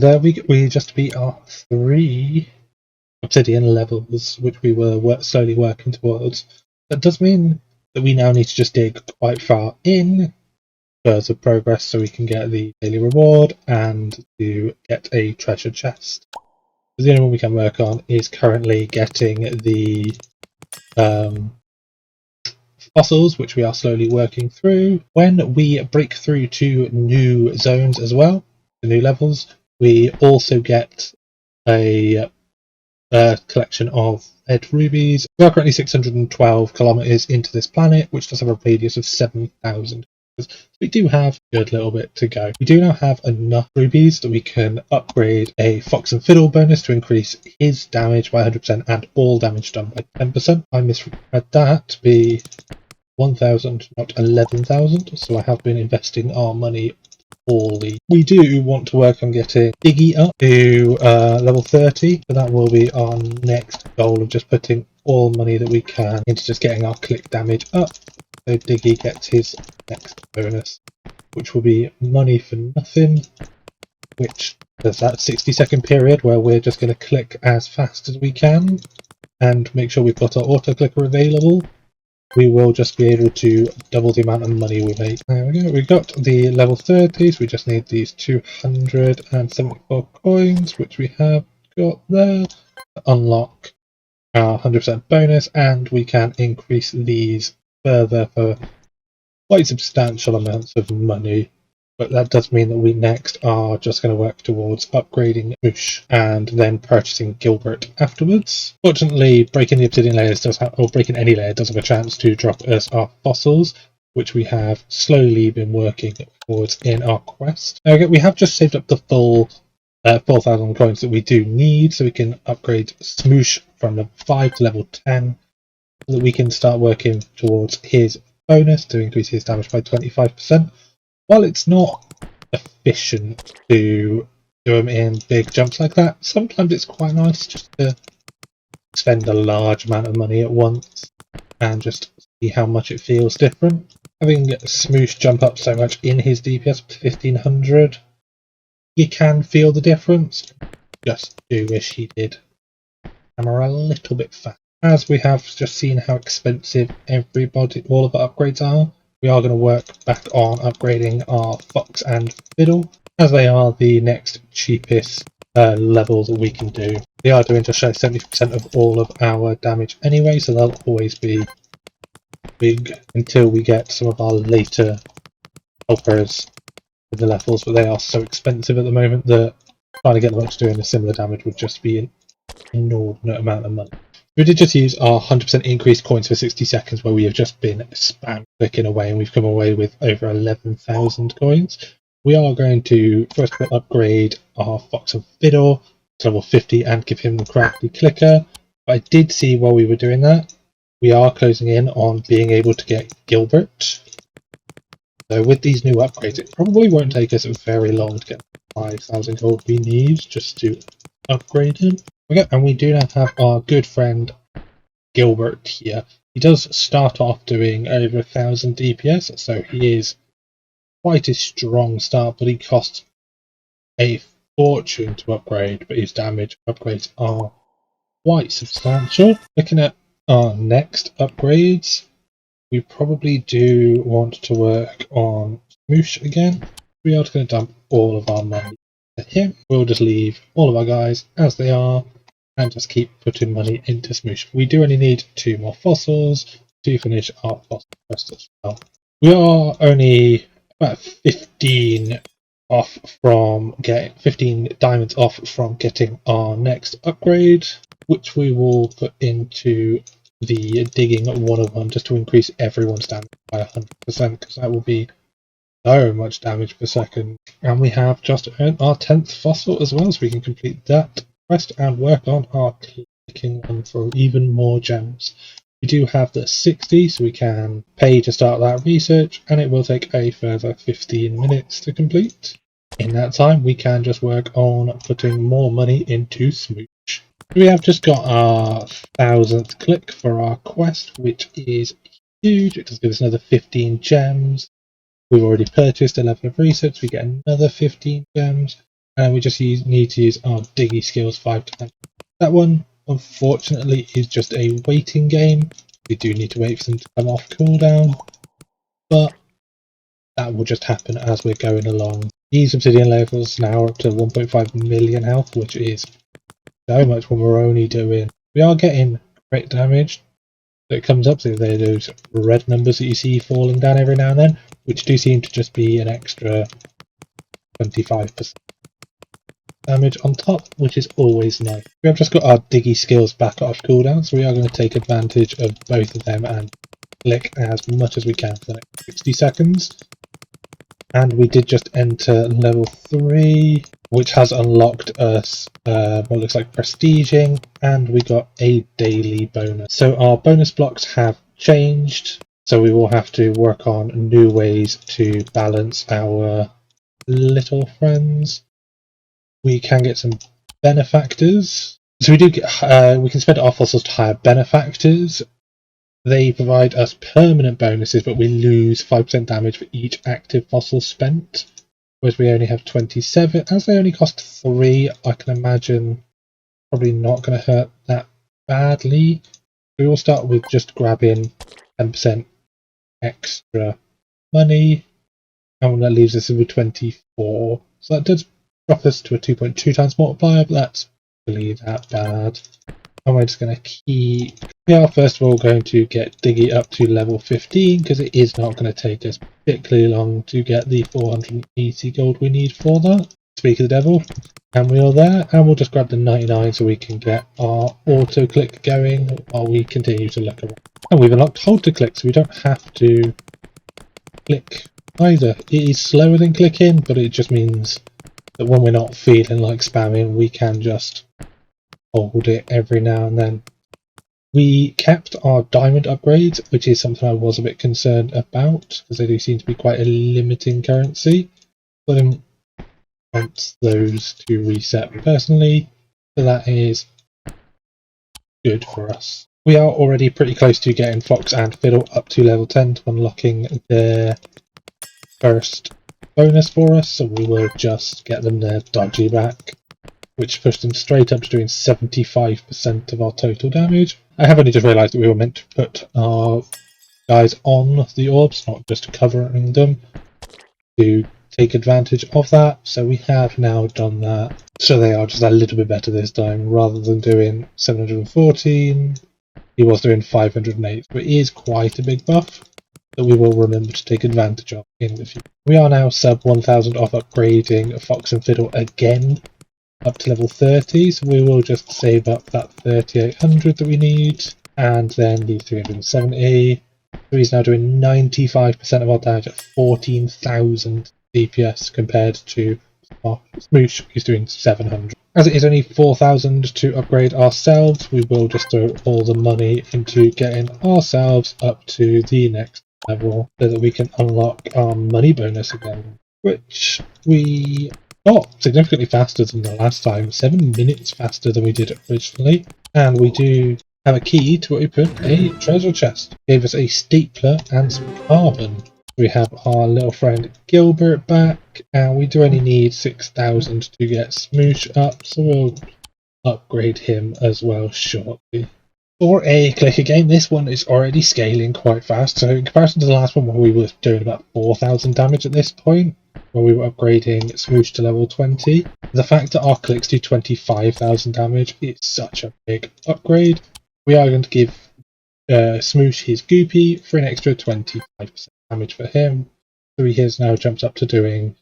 And we just beat our 3 obsidian levels, which we were slowly working towards. That does mean that we now need to just dig quite far in further progress so we can get the daily reward and to get a treasure chest. The only one we can work on is currently getting the fossils, which we are slowly working through. When we break through to new zones as well, the new levels, we also get a collection of red rubies. We are currently 612 kilometers into this planet, which does have a radius of 7,000. So we do have a good little bit to go. We do now have enough rubies that we can upgrade a Fox and Fiddle bonus to increase his damage by 100% and all damage done by 10%. I misread that to be 1,000, not 11,000. So I have been investing our money poorly. We do want to work on getting Diggy up to level 30. So that will be our next goal of just putting all money that we can into just getting our click damage up. So Diggy gets his next bonus, which will be money for nothing, which there's that 60-second period where we're just going to click as fast as we can and make sure we've got our auto clicker available. We will just be able to double the amount of money we make. There we go, we got the level 30, so we just need these 274 coins, which we have got there, to unlock our 100% bonus, and we can increase these further for quite substantial amounts of money. But that does mean that we next are just going to work towards upgrading Moosh and then purchasing Gilbert afterwards. Fortunately, breaking the obsidian layers or breaking any layer does have a chance to drop us our fossils, which we have slowly been working towards in our quest. Okay, we have just saved up the full 4,000 coins that we do need, so we can upgrade Smoosh from level 5 to level 10, so that we can start working towards his bonus to increase his damage by 25%. While it's not efficient to do them in big jumps like that, sometimes it's quite nice just to spend a large amount of money at once and just see how much it feels different. Having Smoosh jump up so much in his DPS to 1500, you can feel the difference. Just do wish he did hammer a little bit fast. As we have just seen how expensive all of the upgrades are, we are going to work back on upgrading our Fox and Fiddle, as they are the next cheapest levels that we can do. They are doing just 70% of all of our damage anyway, so they'll always be big until we get some of our later helpers with the levels, but they are so expensive at the moment that trying to get them up to doing a similar damage would just be an inordinate amount of money. We did just use our 100% increased coins for 60 seconds where we have just been spam clicking away, and we've come away with over 11,000 coins. We are going to first of all upgrade our Fox and Fiddle to level 50 and give him the crafty clicker. But I did see while we were doing that, we are closing in on being able to get Gilbert. So with these new upgrades, it probably won't take us very long to get 5,000 gold we need just to upgrade him. Okay, and we do now have our good friend Gilbert here. He does start off doing over 1,000 DPS, so he is quite a strong start, but he costs a fortune to upgrade, but his damage upgrades are quite substantial. Looking at our next upgrades, we probably do want to work on Smoosh again. We are going to dump all of our money to him. We'll just leave all of our guys as they are and just keep putting money into Smoosh. We do only need 2 more fossils to finish our fossil quest as well. We are only about 15 off from getting 15 diamonds off from getting our next upgrade, which we will put into the digging 101 just to increase everyone's damage by 100%, because that will be so much damage per second. And we have just earned our 10th fossil as well, so we can complete that quest and work on our clicking one for even more gems. We do have the 60, so we can pay to start that research, and it will take a further 15 minutes to complete. In that time, we can just work on putting more money into Smoosh. We have just got our 1,000th click for our quest, which is huge. It does give us another 15 gems. We've already purchased 11 of research. We get another 15 gems. and we just need to use our Diggy skills 5 times. That one, unfortunately, is just a waiting game. We do need to wait for them to come off cooldown, but that will just happen as we're going along. These obsidian levels now are up to 1.5 million health, which is so much when we're only doing... We are getting crit damage that comes up, so they're those red numbers that you see falling down every now and then, which do seem to just be an extra 25% damage on top, which is always nice. We have just got our Diggy skills back off cooldown, so we are going to take advantage of both of them and click as much as we can for the next 60 seconds. And we did just enter level 3, which has unlocked us what looks like prestiging, and we got a daily bonus. So our bonus blocks have changed, so we will have to work on new ways to balance our little friends. We can get some benefactors. So we do get, we can spend our fossils to hire benefactors. They provide us permanent bonuses, but we lose 5% damage for each active fossil spent. Whereas we only have 27. As they only cost 3, I can imagine probably not going to hurt that badly. We will start with just grabbing 10% extra money, and that leaves us with 24. So that does drop us to a 2.2 times multiplier, but that's really that bad. And we're just going to keep... We are first of all going to get Diggy up to level 15, because it is not going to take us particularly long to get the 480 gold we need for that. Speak of the devil. And we are there, and we'll just grab the 99 so we can get our auto click going while we continue to look around. And we've unlocked hold to click, so we don't have to click either. It is slower than clicking, but it just means that when we're not feeling like spamming, we can just hold it every now and then. We kept our diamond upgrades, which is something I was a bit concerned about, because they do seem to be quite a limiting currency. But I didn't want those to reset personally, so that is good for us. We are already pretty close to getting Fox and Fiddle up to level 10 to unlocking their first bonus for us, so we will just get them their dodgy back, which pushed them straight up to doing 75% of our total damage. I have only just realised that we were meant to put our guys on the orbs, not just covering them, to take advantage of that. So we have now done that. So they are just a little bit better this time. Rather than doing 714, he was doing 508. So it is quite a big buff that we will remember to take advantage of in the future. We are now sub 1000 off upgrading Fox and Fiddle again, up to level 30, so we will just save up that 3800 that we need, and then the 370. So he's now doing 95% of our damage at 14,000 DPS compared to our Smoosh, who's doing 700. As it is only 4,000 to upgrade ourselves, we will just throw all the money into getting ourselves up to the next level so that we can unlock our money bonus again, which we got significantly faster than the last time, 7 minutes faster than we did originally. And we do have a key to open a treasure chest. Gave us a stapler and some carbon. We have our little friend Gilbert back, and we do only need 6,000 to get Smoosh up, so we'll upgrade him as well shortly. For a clicker game, this one is already scaling quite fast, so in comparison to the last one where we were doing about 4,000 damage at this point, where we were upgrading Smoosh to level 20, the fact that our clicks do 25,000 damage is such a big upgrade. We are going to give Smoosh his Goopy for an extra 25% damage for him, so he has now jumped up to doing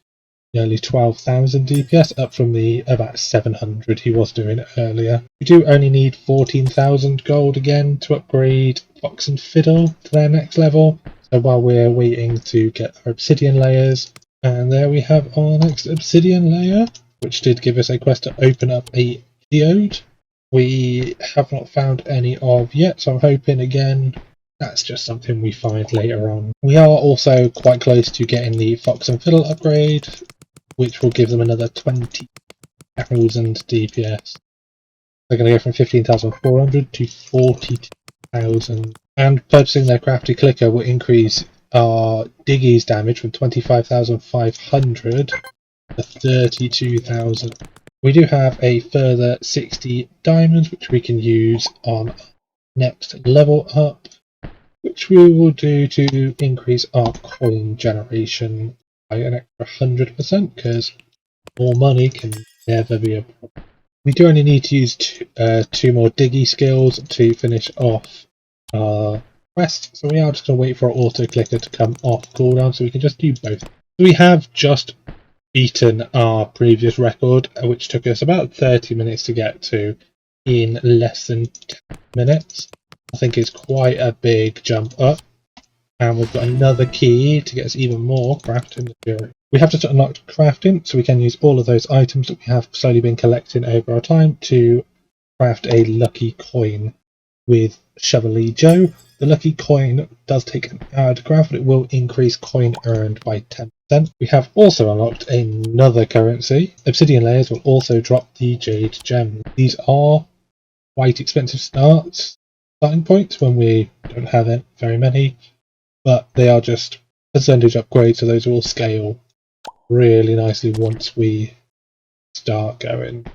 nearly 12,000 DPS, up from the about 700 he was doing earlier. We do only need 14,000 gold again to upgrade Fox and Fiddle to their next level, so while we're waiting to get our obsidian layers, and there we have our next obsidian layer, which did give us a quest to open up a geode. We have not found any of yet, so I'm hoping again that's just something we find later on. We are also quite close to getting the Fox and Fiddle upgrade, which will give them another 20,000 DPS. They're going to go from 15,400 to 42,000. And purchasing their crafty clicker will increase our Diggy's damage from 25,500 to 32,000. We do have a further 60 diamonds which we can use on next level up, which we will do to increase our coin generation by an extra 100%, because more money can never be a problem. We do only need to use two more diggy skills to finish off our quest, so we are just going to wait for our auto clicker to come off cooldown so we can just do both. So we have just beaten our previous record, which took us about 30 minutes to get to, in less than 10 minutes. I think it's quite a big jump up, and we've got another key to get us even more crafting material. We have just unlocked crafting, so we can use all of those items that we have slowly been collecting over our time to craft a lucky coin with Chevalier Joe. The lucky coin does take an hour to craft, but it will increase coin earned by 10%. We have also unlocked another currency. Obsidian layers will also drop the Jade Gem. These are quite expensive starting points when we don't have very many, but they are just percentage upgrades, so those will scale really nicely once we start going.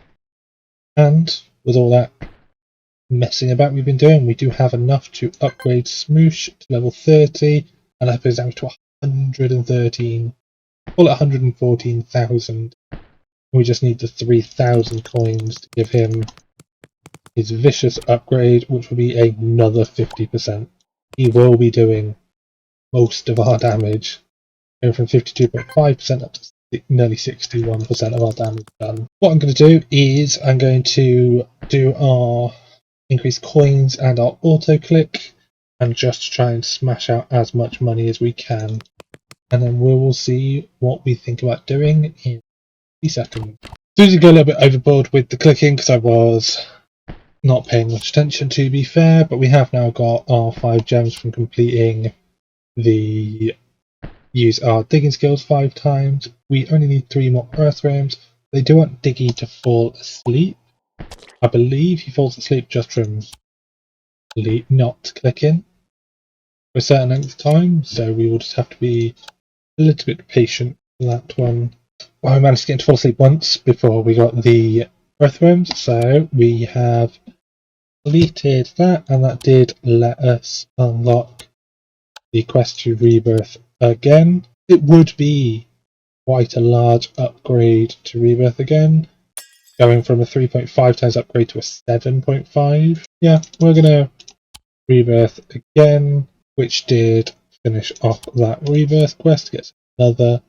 And with all that messing about we've been doing, we do have enough to upgrade Smoosh to level 30 and up his damage to 113, call it 114,000. We just need the 3,000 coins to give him his vicious upgrade, which will be another 50%. He will be doing most of our damage, going from 52.5% up to nearly 61% of our damage done. What I'm going to do is I'm going to do our increase coins and our auto click and just try and smash out as much money as we can, and then we will see what we think about doing in 30 seconds. So to go a little bit overboard with the clicking because I was not paying much attention, to be fair, but we have now got our 5 gems from completing the use our digging skills 5 times. We only need 3 more earth realms. They do want Diggy to fall asleep. I believe he falls asleep just from not clicking for a certain length of time, so we will just have to be a little bit patient for that one. Well, I managed to get him to fall asleep once before we got the earthworms, so we have deleted that, and that did let us unlock the quest to rebirth again. It would be quite a large upgrade to rebirth again, going from a 3.5 times upgrade to a 7.5. Yeah, we're gonna rebirth again, which did finish off that rebirth quest, gets another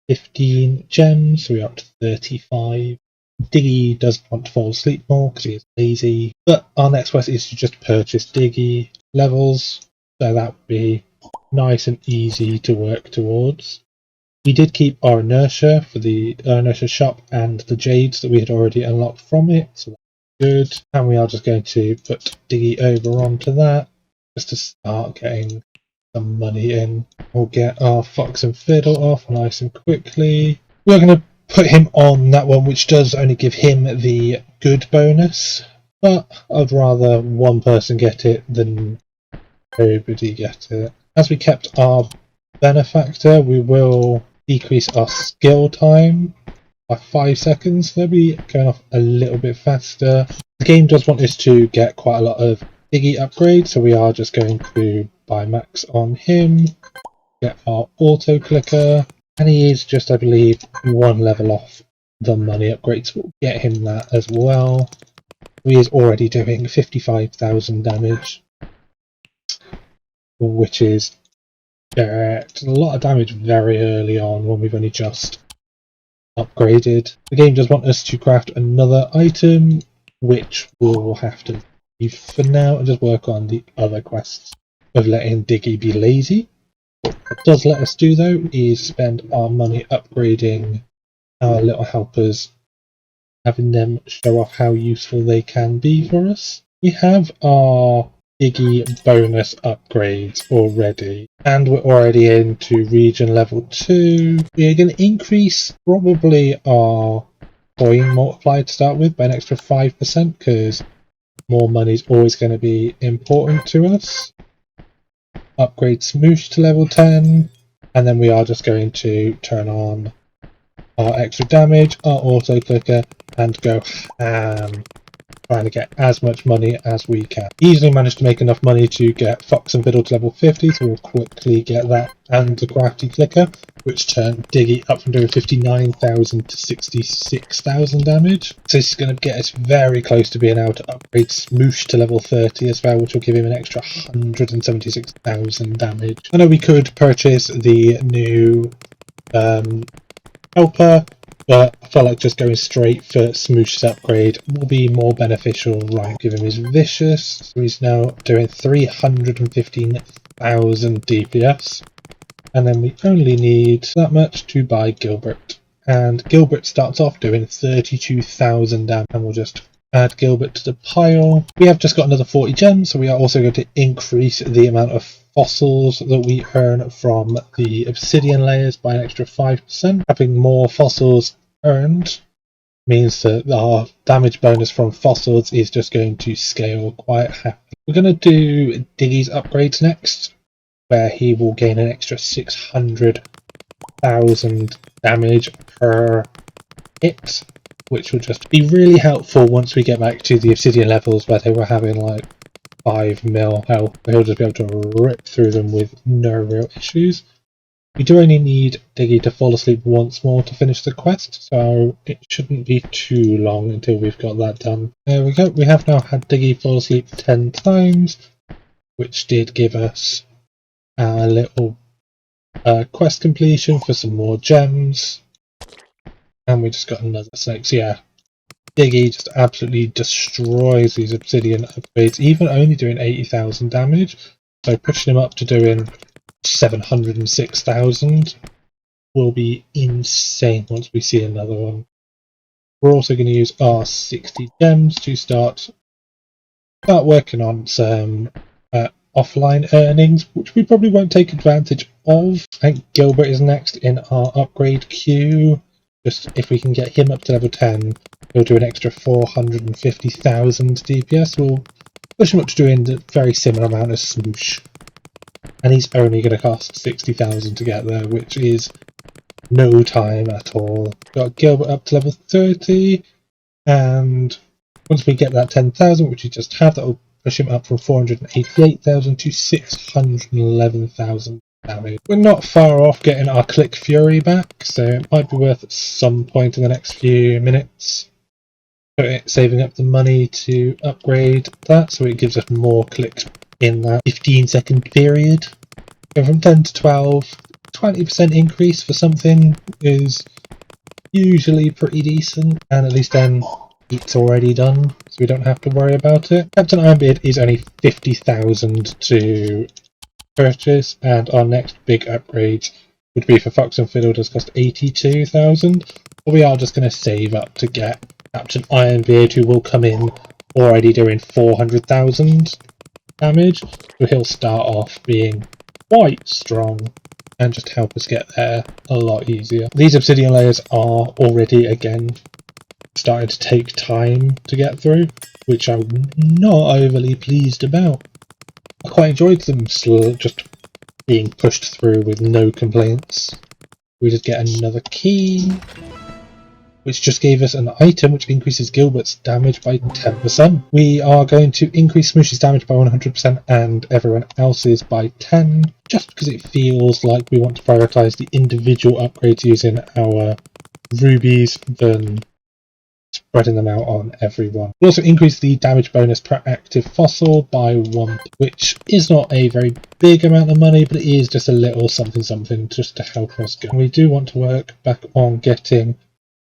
15 gems, so we're up to 35. Diggy doesn't want to fall asleep more because he is lazy, but our next quest is to just purchase Diggy levels, so that would be nice and easy to work towards. We did keep our inertia for the inertia shop and the jades that we had already unlocked from it, so that's good. And we are just going to put Diggy over onto that just to start getting some money in. We'll get our Fox and Fiddle off nice and quickly. We're going to put him on that one, which does only give him the good bonus, but I'd rather one person get it than nobody get it. As we kept our benefactor, we will decrease our skill time by 5 seconds. They'll be going off a little bit faster. The game does want us to get quite a lot of Diggy upgrades, so we are just going to buy max on him, get our auto clicker, and he is just, I believe, 1 level off the money upgrades. We'll get him that as well. He is already doing 55,000 damage, which is a lot of damage very early on when we've only just upgraded. The game does want us to craft another item, which we'll have to leave for now and just work on the other quests of letting Diggy be lazy. What it does let us do though is spend our money upgrading our little helpers, having them show off how useful they can be for us. We have our Diggy bonus upgrades already, and we're already into region level 2. We are going to increase probably our coin multiplier to start with by an extra 5% because more money is always going to be important to us. Upgrade Smoosh to level 10, and then we are just going to turn on our extra damage, our auto clicker, and go ham, trying to get as much money as we can. Easily managed to make enough money to get Fox and Fiddle to level 50, so we'll quickly get that and the crafty clicker, which turned Diggy up from doing 59,000 to 66,000 damage. So this is going to get us very close to being able to upgrade Smoosh to level 30 as well, which will give him an extra 176,000 damage. I know we could purchase the new helper, but I felt like just going straight for Smoosh's upgrade will be more beneficial. Right, give him his Vicious, so he's now doing 315,000 DPS, and then we only need that much to buy Gilbert. And Gilbert starts off doing 32,000 damage, and we'll just add Gilbert to the pile. We have just got another 40 gems, so we are also going to increase the amount of fossils that we earn from the obsidian layers by an extra 5%. Having more fossils earned means that our damage bonus from fossils is just going to scale quite happily. We're going to do Diggy's upgrades next, where he will gain an extra 600,000 damage per hit, which will just be really helpful once we get back to the obsidian levels where they were having like 5 mil health. He'll just be able to rip through them with no real issues. We do only need Diggy to fall asleep once more to finish the quest, so it shouldn't be too long until we've got that done. There we go, we have now had Diggy fall asleep 10 times, which did give us a little quest completion for some more gems. And we just got another snake, so yeah. Diggy just absolutely destroys these obsidian upgrades, even only doing 80,000 damage. So pushing him up to doing 706,000 will be insane once we see another one. We're also going to use our 60 gems to start working on some offline earnings, which we probably won't take advantage of. I think Gilbert is next in our upgrade queue. Just if we can get him up to level 10, he'll do an extra 450,000 DPS. We'll push him up to doing the very similar amount as Smoosh. And he's only going to cost 60,000 to get there, which is no time at all. Got Gilbert up to level 30, and once we get that 10,000, which we just have, that will push him up from 488,000 to 611,000 damage. We're not far off getting our Click Fury back, so it might be worth at some point in the next few minutes saving up the money to upgrade that, so it gives us more clicks in that 15-second period. Go from 10 to 12, 20% increase for something is usually pretty decent, and at least then it's already done, so we don't have to worry about it. Captain Ironbeard is only 50,000 to purchase, and our next big upgrade would be for Fox and Fiddle, does cost 82,000, but we are just going to save up to get Captain Ironbeard, who will come in already doing 400,000 damage, so he'll start off being quite strong and just help us get there a lot easier. These obsidian layers are already again starting to take time to get through, which I'm not overly pleased about. I quite enjoyed them still just being pushed through with no complaints. We did get another key, which just gave us an item which increases Gilbert's damage by 10%. We are going to increase Smoosh's damage by 100% and everyone else's by 10, just because it feels like we want to prioritise the individual upgrades using our rubies than spreading them out on everyone. We'll also increase the damage bonus per active fossil by 1, which is not a very big amount of money, but it is just a little something just to help us go. We do want to work back on getting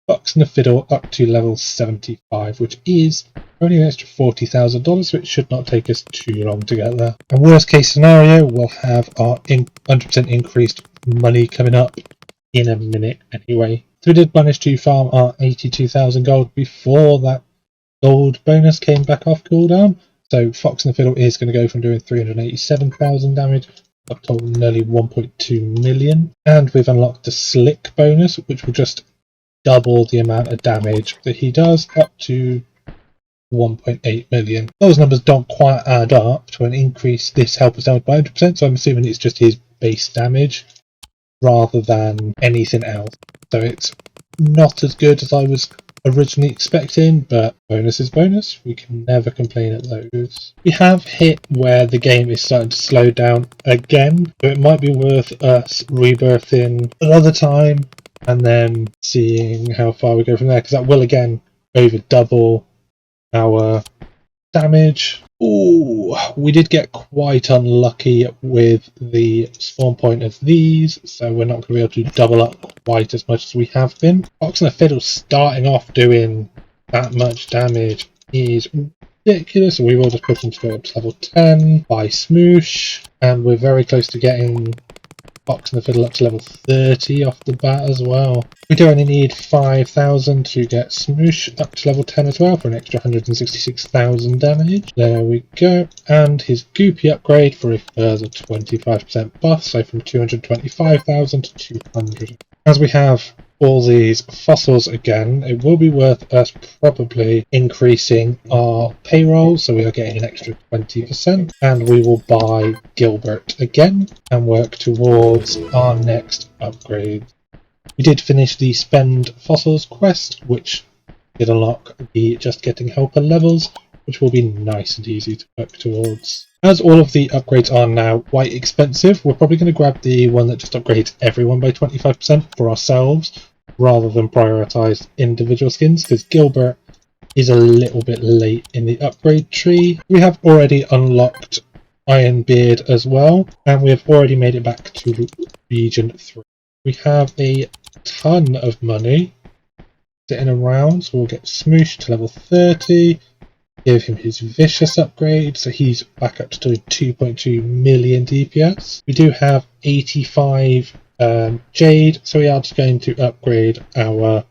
Fox and the Fiddle up to level 75, which is only an extra $40,000, so it should not take us too long to get there. And worst case scenario, we'll have our 100% increased money coming up in a minute anyway. So we did manage to farm our 82,000 gold before that gold bonus came back off cooldown. So Fox and the Fiddle is going to go from doing 387,000 damage up to nearly 1.2 million. And we've unlocked the Slick bonus, which will just double the amount of damage that he does, up to 1.8 million. Those numbers don't quite add up to an increase this help us damage by 100%, so I'm assuming it's just his base damage rather than anything else. So it's not as good as I was originally expecting, but bonus is bonus. We can never complain at those. We have hit where the game is starting to slow down again, so it might be worth us rebirthing another time and then seeing how far we go from there, because that will again over double our damage. Ooh, we did get quite unlucky with the spawn point of these, so we're not going to be able to double up quite as much as we have been. Fox and the Fiddle starting off doing that much damage is ridiculous, so we will just put them straight up to level 10 by Smoosh, and we're very close to getting Fox and the Fiddle up to level 30 off the bat as well. We do only need 5,000 to get Smoosh up to level 10 as well for an extra 166,000 damage. There we go. And his Goopy upgrade for a further 25% buff, so from 225,000 to 200. As we have all these fossils again, it will be worth us probably increasing our payroll, so we are getting an extra 20%, and we will buy Gilbert again and work towards our next upgrade. We did finish the Spend Fossils quest, which did unlock the Just Getting Helper levels, which will be nice and easy to work towards. As all of the upgrades are now quite expensive, we're probably going to grab the one that just upgrades everyone by 25% for ourselves, rather than prioritise individual skins, because Gilbert is a little bit late in the upgrade tree. We have already unlocked Ironbeard as well, and we have already made it back to Region 3. We have a ton of money sitting around, so we'll get Smoosh to level 30, give him his Vicious upgrade, so he's back up to doing 2.2 million DPS. We do have 85 Jade, so we are just going to upgrade our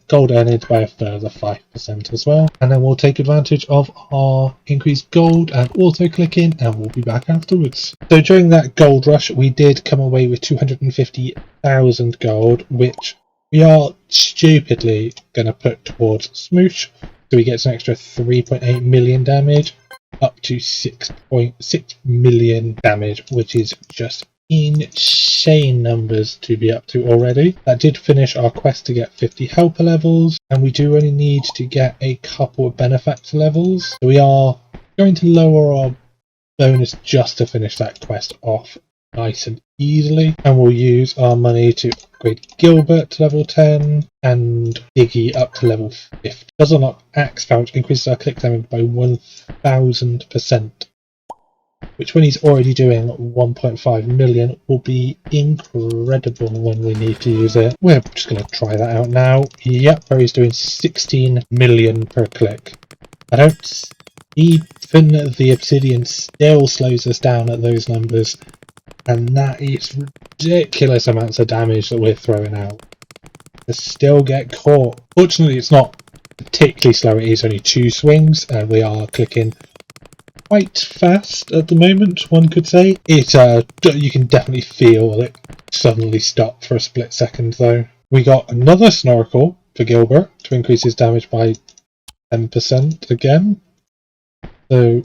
gold earnings by a further 5% as well. And then we'll take advantage of our increased gold and auto clicking, and we'll be back afterwards. So during that gold rush, we did come away with 250,000 gold, which we are stupidly going to put towards Smoosh. So he gets an extra 3.8 million damage, up to 6.6 million damage, which is just insane numbers to be up to already. That did finish our quest to get 50 helper levels, and we do only need to get a couple of benefactor levels. So we are going to lower our bonus just to finish that quest off nice and easily, and we'll use our money to upgrade Gilbert to level 10 and Diggy up to level 50. Does unlock Axe Pouch, increases our click damage by 1000%, which when he's already doing 1.5 million will be incredible when we need to use it. We're just going to try that out now. Yep, where he's doing 16 million per click. I don't even the Obsidian still slows us down at those numbers, and that is ridiculous amounts of damage that we're throwing out to still get caught. Fortunately, it's not particularly slow. It is only 2 swings, and we are clicking quite fast at the moment, one could say. You can definitely feel it suddenly stop for a split second though. We got another Snorkel for Gilbert to increase his damage by 10% again. So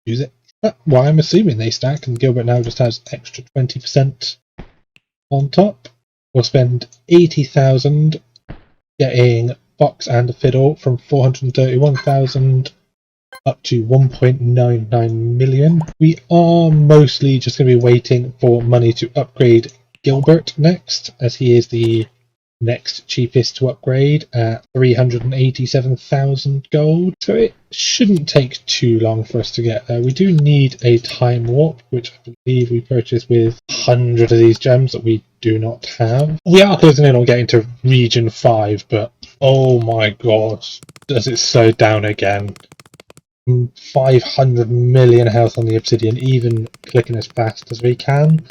use it. Well, I'm assuming they stack, and Gilbert now just has extra 20% on top. We'll spend 80,000 getting Fox and a Fiddle from 431,000 up to 1.99 million. We are mostly just going to be waiting for money to upgrade Gilbert next, as he is the next cheapest to upgrade at 387,000 gold. So it shouldn't take too long for us to get there. We do need a time warp, which I believe we purchased with 100 of these gems that we do not have. We are closing in on getting to Region 5, but oh my gosh, does it slow down again. 500 million health on the Obsidian, even clicking as fast as we can,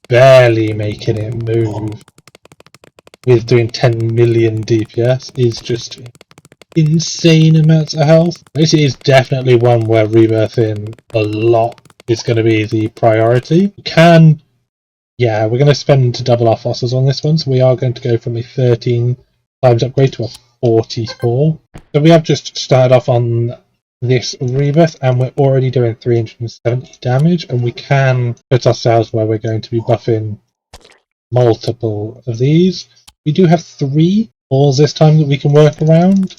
barely making it move. With doing 10 million DPS is just insane amounts of health. This is definitely one where rebirthing a lot is going to be the priority. We're going to spend to double our fossils on this one, so we are going to go from a 13 times upgrade to a 44. So we have just started off on this rebirth, and we're already doing 370 damage, and we can put ourselves where we're going to be buffing multiple of these. We do have 3 falls this time that we can work around.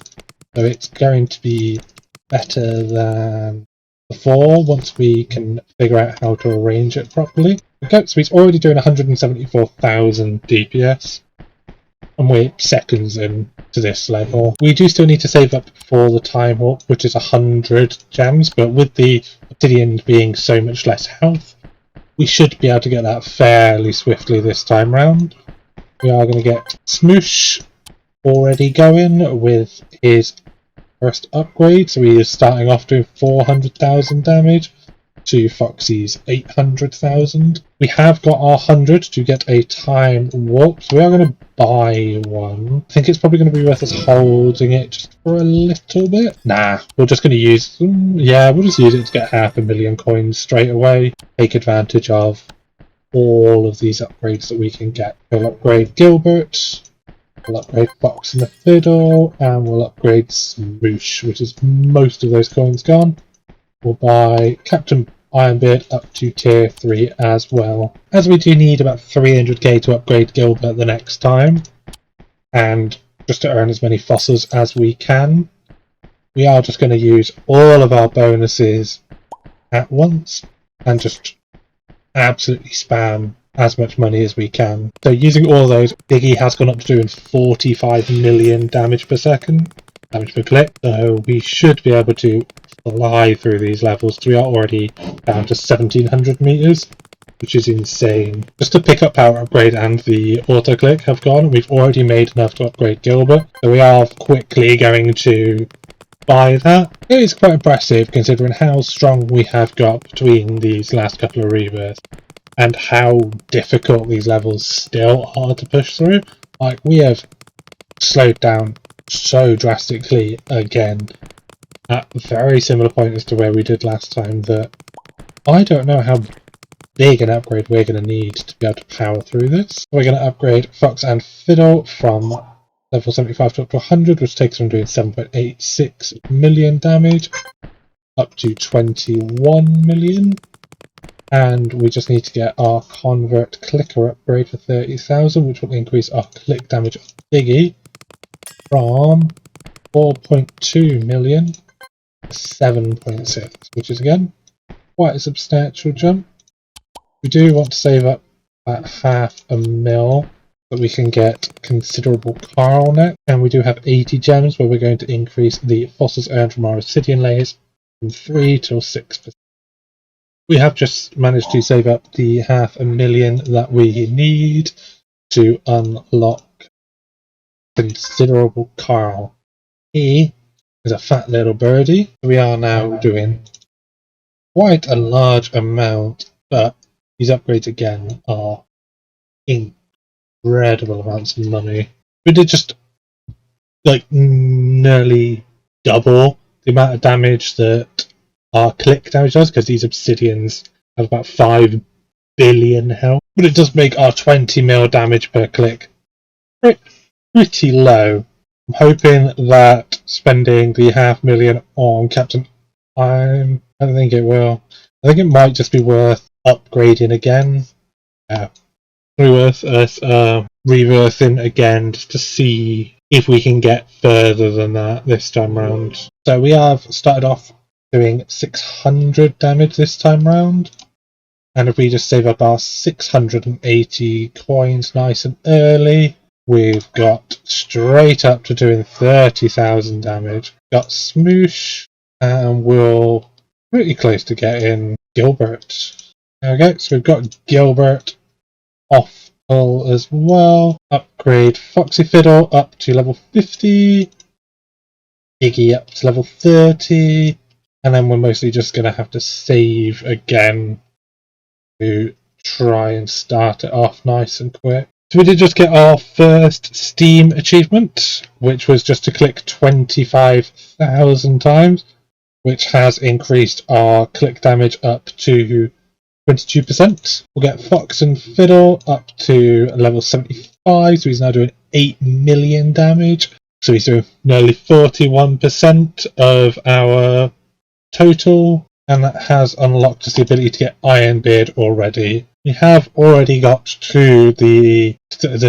So it's going to be better than before once we can figure out how to arrange it properly. Okay, so he's already doing 174,000 DPS. And we're seconds in to this level. We do still need to save up for the Time Warp, which is 100 gems, but with the Obsidian being so much less health, we should be able to get that fairly swiftly this time round. We are going to get Smoosh already going with his first upgrade, so he is starting off doing 400,000 damage to Foxy's 800,000. We have got our 100 to get a Time Warp, so we are going to buy one. I think it's probably going to be worth us holding it just for a little bit. Nah, we're just going to use we'll just use it to get 500,000 coins straight away. Take advantage of all of these upgrades that we can get. We'll upgrade Gilbert, we'll upgrade Fox and the Fiddle, and we'll upgrade Smoosh, which is most of those coins gone. We'll buy Captain Ironbeard up to tier 3 as well, as we do need about 300k to upgrade Gilbert the next time, and just to earn as many fossils as we can. We are just going to use all of our bonuses at once and just absolutely spam as much money as we can. So using all those, Diggy has gone up to doing 45 million damage per second, damage per click, so we should be able to fly through these levels. We are already down to 1700 meters, which is insane. Just to pick up power upgrade and the auto click have gone. We've already made enough to upgrade Gilbert, so we are quickly going to buy that. It is quite impressive considering how strong we have got between these last couple of rebirths and how difficult these levels still are to push through. Like, we have slowed down so drastically again at a very similar point as to where we did last time that I don't know how big an upgrade we're going to need to be able to power through this. We're going to upgrade Fox and Fiddle from level 75 to up to 100, which takes them doing 7.86 million damage up to 21 million. And we just need to get our Convert Clicker upgrade for 30,000, which will increase our click damage of Diggy from 4.2 million 7.6, which is again quite a substantial jump. We do want to save up about 500,000 that we can get considerable Carl net, and we do have 80 gems where we're going to increase the fossils earned from our obsidian layers from 3 till 6%. We have just managed to save up the 500,000 that we need to unlock considerable Carl. He is a fat little birdie. We are now doing quite a large amount, but these upgrades again are incredible amounts of money. We did just like nearly double the amount of damage that our click damage does, because these obsidians have about 5 billion health, but it does make our 20 mil damage per click pretty low. I'm hoping that spending the 500,000 on Captain I don't think it will. I think it might just be worth upgrading again. Probably worth us reversing again just to see if we can get further than that this time round. So we have started off doing 600 damage this time round, and if we just save up our 680 coins nice and early, we've got straight up to doing 30,000 damage. Got Smoosh, and we're pretty close to getting Gilbert. Okay, so we've got Gilbert off pull as well. Upgrade Foxy Fiddle up to level 50. Iggy up to level 30. And then we're mostly just going to have to save again to try and start it off nice and quick. So we did just get our first Steam achievement, which was just to click 25,000 times, which has increased our click damage up to 22%. We'll get Fox and Fiddle up to level 75, so he's now doing 8 million damage. So he's doing nearly 41% of our total, and that has unlocked us the ability to get Ironbeard already, We have already got to the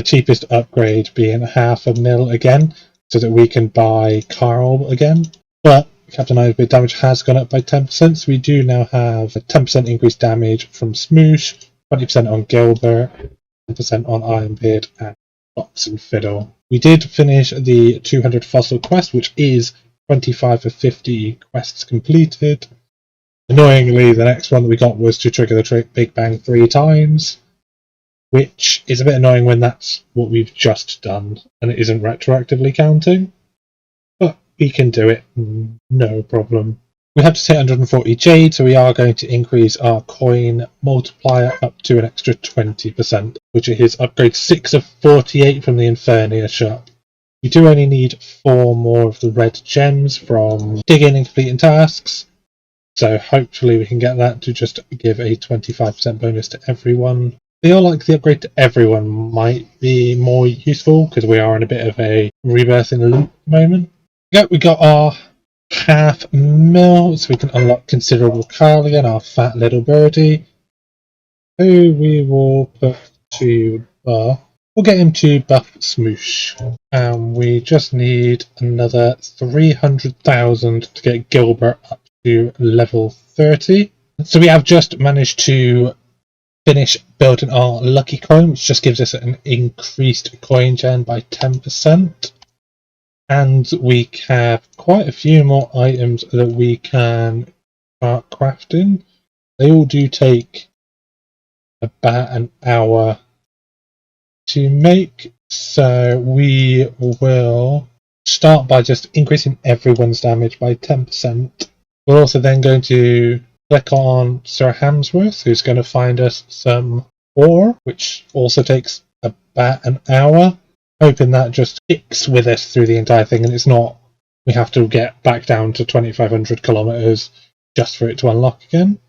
cheapest upgrade being 500,000 again, so that we can buy Carl again. But Captain Iron's Beard damage has gone up by 10%, so we do now have a 10% increased damage from Smoosh, 20% on Gilbert, 10% on Ironbeard, and Fox and Fiddle. We did finish the 200 fossil quest, which is 25 of 50 quests completed. Annoyingly, the next one that we got was to trigger the Big Bang 3 times, which is a bit annoying when that's what we've just done and it isn't retroactively counting. But we can do it, no problem. We have to say 140 Jade, so we are going to increase our coin multiplier up to an extra 20%, which is upgrade 6 of 48 from the Infernia shop. We do only need 4 more of the red gems from digging and completing tasks, so hopefully we can get that to just give a 25% bonus to everyone. I feel like the upgrade to everyone might be more useful because we are in a bit of a rebirthing loop moment. Yeah, we got our 500,000, so we can unlock considerable Carl again, our fat little birdie, who we will put to buff. We'll get him to buff Smoosh. And we just need another 300,000 to get Gilbert up to level 30. So we have just managed to finish building our lucky coin, which just gives us an increased coin gen by 10%. And we have quite a few more items that we can start crafting. They all do take about an hour to make, so we will start by just increasing everyone's damage by 10%. We're also then going to click on Sir Hamsworth, who's going to find us some ore, which also takes about an hour, hoping that just sticks with us through the entire thing and it's not we have to get back down to 2,500 kilometers just for it to unlock again.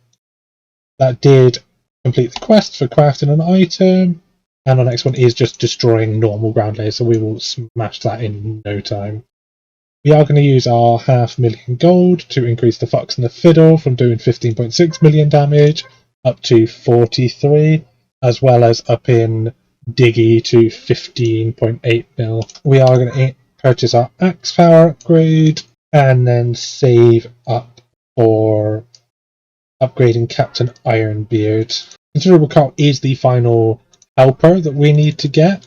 That did complete the quest for crafting an item, and our next one is just destroying normal ground layers, so we will smash that in no time. We are going to use our 500,000 gold to increase the Fox and the Fiddle from doing 15.6 million damage up to 43, as well as up in Diggy to 15.8 mil. We are going to purchase our Axe Power upgrade and then save up for upgrading Captain Ironbeard. Considerable Carl is the final helper that we need to get.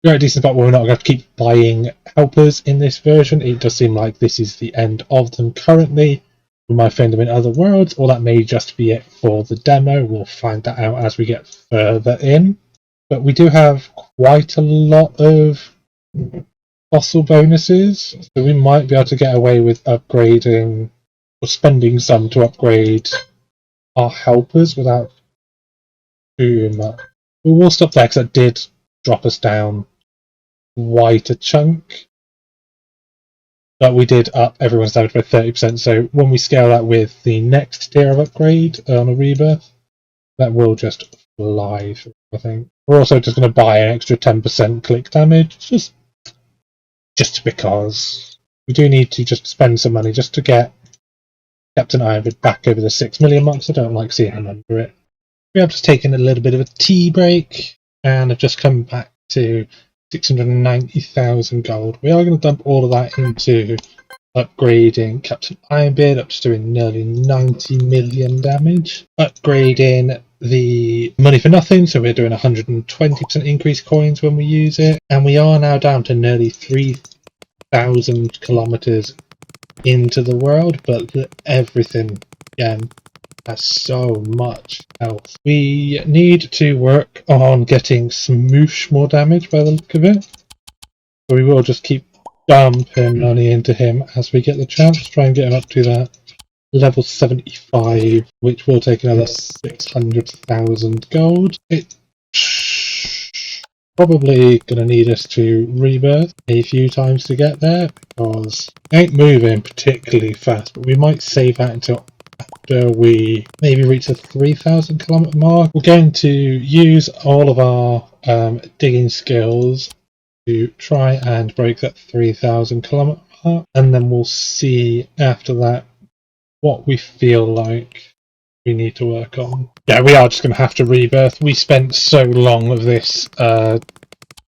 We're at a decent spot where we're not going to keep buying helpers in this version. It does seem like this is the end of them currently. We might find them in other worlds, or that may just be it for the demo. We'll find that out as we get further in. But we do have quite a lot of fossil bonuses, so we might be able to get away with upgrading or spending some to upgrade our helpers without too much. We'll stop there because that did drop us down quite a chunk. But we did up everyone's damage by 30%, so when we scale that with the next tier of upgrade on a rebirth, that will just fly through, I think. We're also just going to buy an extra 10% click damage, just because. We do need to just spend some money just to get Captain Ironbeard back over the 6 million mark, so I don't like seeing him under it. We have just taken a little bit of a tea break, and I've just come back to 690,000 gold. We are going to dump all of that into upgrading Captain Ironbeard up to doing nearly 90 million damage. Upgrading the money for nothing, so we're doing 120% increase coins when we use it. And we are now down to nearly 3,000 kilometers into the world, but everything, again, has so much health. We need to work on getting Smoosh more damage by the look of it. So we will just keep dumping money into him as we get the chance. Try and get him up to that level 75, which will take another 600,000 gold. It's probably going to need us to rebirth a few times to get there, because it ain't moving particularly fast, but we might save that until after we maybe reach the 3,000 kilometer mark. We're going to use all of our digging skills to try and break that 3,000 kilometer mark, and then we'll see after that what we feel like. we need to work on. Yeah, we are just going to have to rebirth. We spent so long of this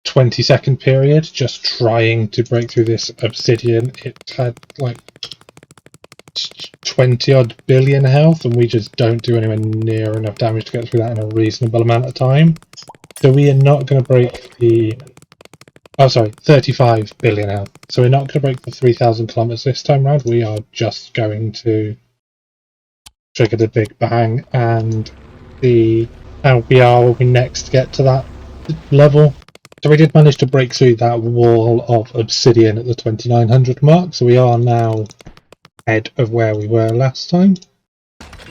20-second period just trying to break through this obsidian. It had like 20 odd billion health, and we just don't do anywhere near enough damage to get through that in a reasonable amount of time. So we are not going to break the 35 billion health. So we're not going to break the 3,000 kilometers this time round. We are just going to trigger the big bang and see how we are when we next get to that level. So we did manage to break through that wall of obsidian at the 2900 mark, so we are now ahead of where we were last time.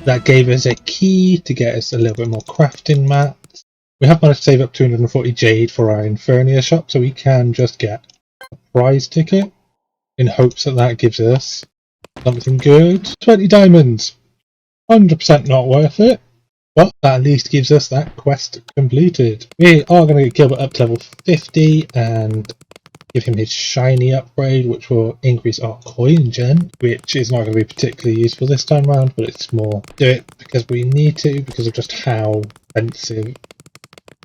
That gave us a key to get us a little bit more crafting mats. We have managed to save up 240 jade for our Infernia shop, so we can just get a prize ticket in hopes that that gives us something good. 20 diamonds! 100% not worth it, but that at least gives us that quest completed. We are going to get Gilbert up to level 50 and give him his shiny upgrade, which will increase our coin gen, which is not going to be particularly useful this time around, but it's more do it because we need to, because of just how expensive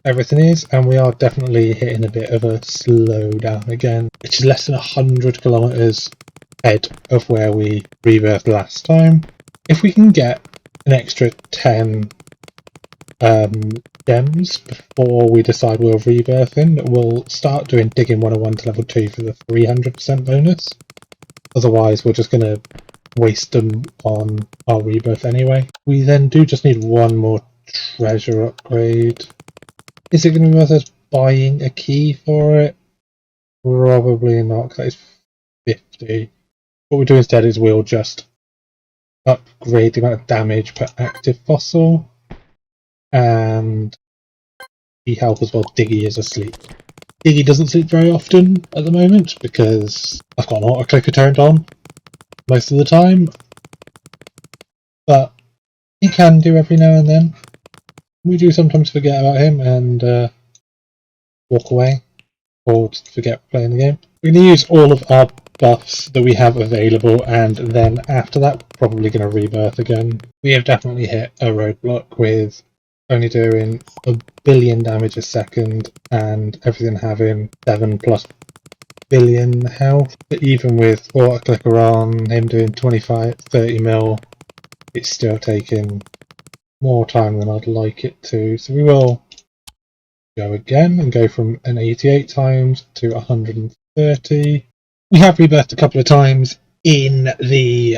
everything is, and we are definitely hitting a bit of a slowdown again, which is less than 100 kilometers ahead of where we rebirthed last time. If we can get an extra 10 gems before we decide we'll rebirth in, we'll start doing digging 101 to level 2 for the 300% bonus. Otherwise we're just going to waste them on our rebirth anyway. We then do just need one more treasure upgrade. Is it going to be worth us buying a key for it? Probably not, because that is 50. What we do instead is we'll just upgrade the amount of damage per active fossil, and he help as well. Diggy is asleep. Diggy doesn't sleep very often at the moment because I've got an auto clicker turned on most of the time, but he can do every now and then. We do sometimes forget about him and walk away, or just forget playing the game. We're going to use all of our buffs that we have available, and then after that we're probably going to rebirth again. We have definitely hit a roadblock with only doing 1 billion damage a second and everything having 7+ billion health. But even with auto clicker on, him doing 25-30 mil, it's still taking more time than I'd like it to. So we will go again and go from an 88 times to 130. We have rebirthed a couple of times in the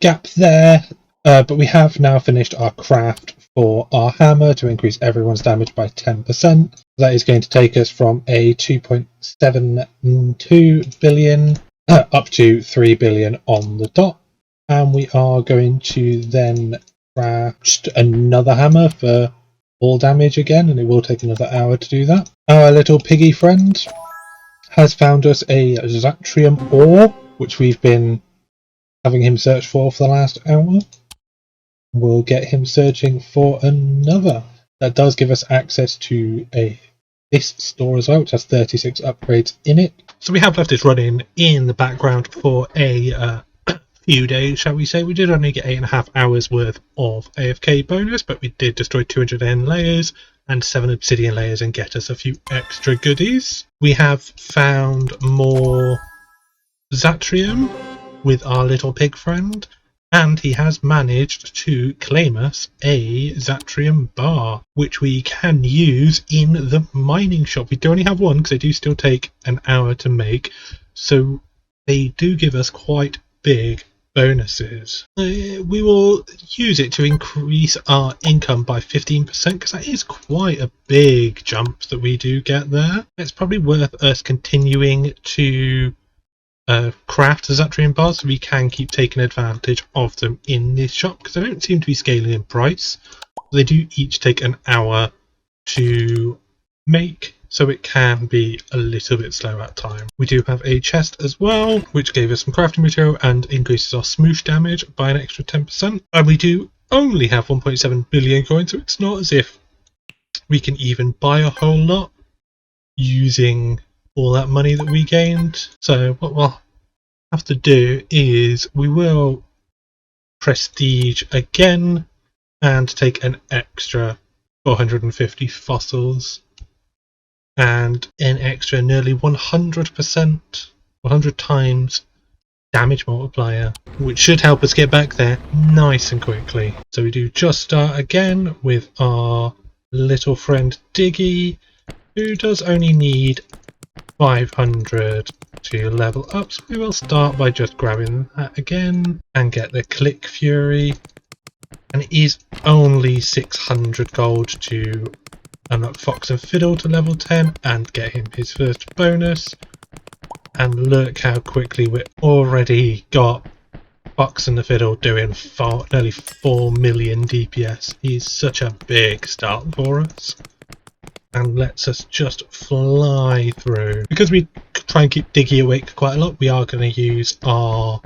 gap there, but we have now finished our craft for our hammer to increase everyone's damage by 10%. That is going to take us from a 2.72 billion up to 3 billion on the dot. And we are going to then craft another hammer for all damage again, and it will take another hour to do that. Our little piggy friend has found us a Zatrium ore, which we've been having him search for the last hour. We'll get him searching for another. That does give us access to this store as well, which has 36 upgrades in it. So we have left it running in the background for a few days, shall we say. We did only get 8.5 hours worth of AFK bonus, but we did destroy 200 N layers and 7 obsidian layers and get us a few extra goodies. We have found more Zatrium with our little pig friend, and he has managed to claim us a Zatrium bar, which we can use in the mining shop. We do only have one because they do still take an hour to make, so they do give us quite big bonuses. We will use it to increase our income by 15% because that is quite a big jump that we do get there. It's probably worth us continuing to craft the Zatrium bars so we can keep taking advantage of them in this shop, because they don't seem to be scaling in price. They do each take an hour to make, so it can be a little bit slow at time. We do have a chest as well, which gave us some crafting material and increases our smoosh damage by an extra 10%. And we do only have 1.7 billion coins, so it's not as if we can even buy a whole lot using all that money that we gained. So what we'll have to do is we will prestige again and take an extra 450 fossils and an extra nearly 100%, 100 times damage multiplier, which should help us get back there nice and quickly. So we do just start again with our little friend Diggy, who does only need 500 to level up, so we will start by just grabbing that again and get the Click Fury, and it is only 600 gold to unlock Fox and Fiddle to level 10 and get him his first bonus. And look how quickly we've already got Fox and the Fiddle doing nearly 4 million DPS. He's such a big start for us and lets us just fly through. Because we try and keep Diggy awake quite a lot, we are going to use our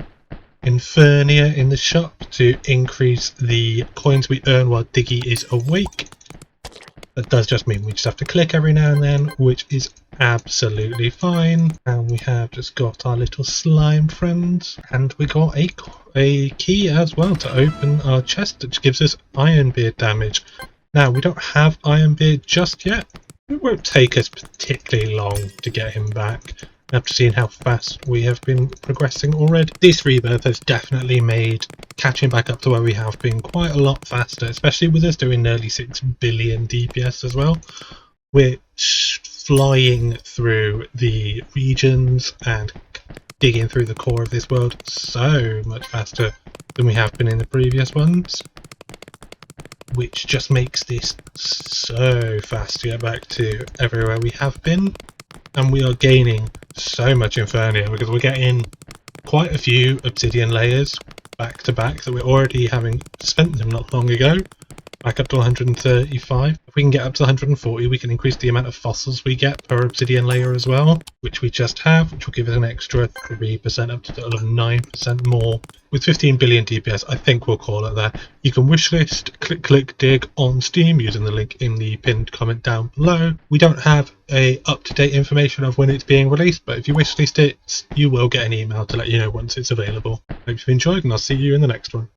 Infernia in the shop to increase the coins we earn while Diggy is awake. That does just mean we just have to click every now and then, which is absolutely fine. And we have just got our little slime friends, and we got a key as well to open our chest, which gives us Ironbeard damage. Now, we don't have Ironbeard just yet. It won't take us particularly long to get him back, after seeing how fast we have been progressing already. This rebirth has definitely made catching back up to where we have been quite a lot faster, especially with us doing nearly 6 billion DPS as well. We're flying through the regions and digging through the core of this world so much faster than we have been in the previous ones, which just makes this so fast to get back to everywhere we have been. And we are gaining so much Infernia because we're getting quite a few obsidian layers back to back that we're already having spent them not long ago, back up to 135. If we can get up to 140, we can increase the amount of fossils we get per obsidian layer as well, which we just have, which will give us an extra 3% up to a total of 9% more. With 15 billion DPS, I think we'll call it that. You can wishlist Click Dig on Steam using the link in the pinned comment down below. We don't have a up-to-date information of when it's being released, but if you wishlist it, you will get an email to let you know once it's available. Hope you've enjoyed, and I'll see you in the next one.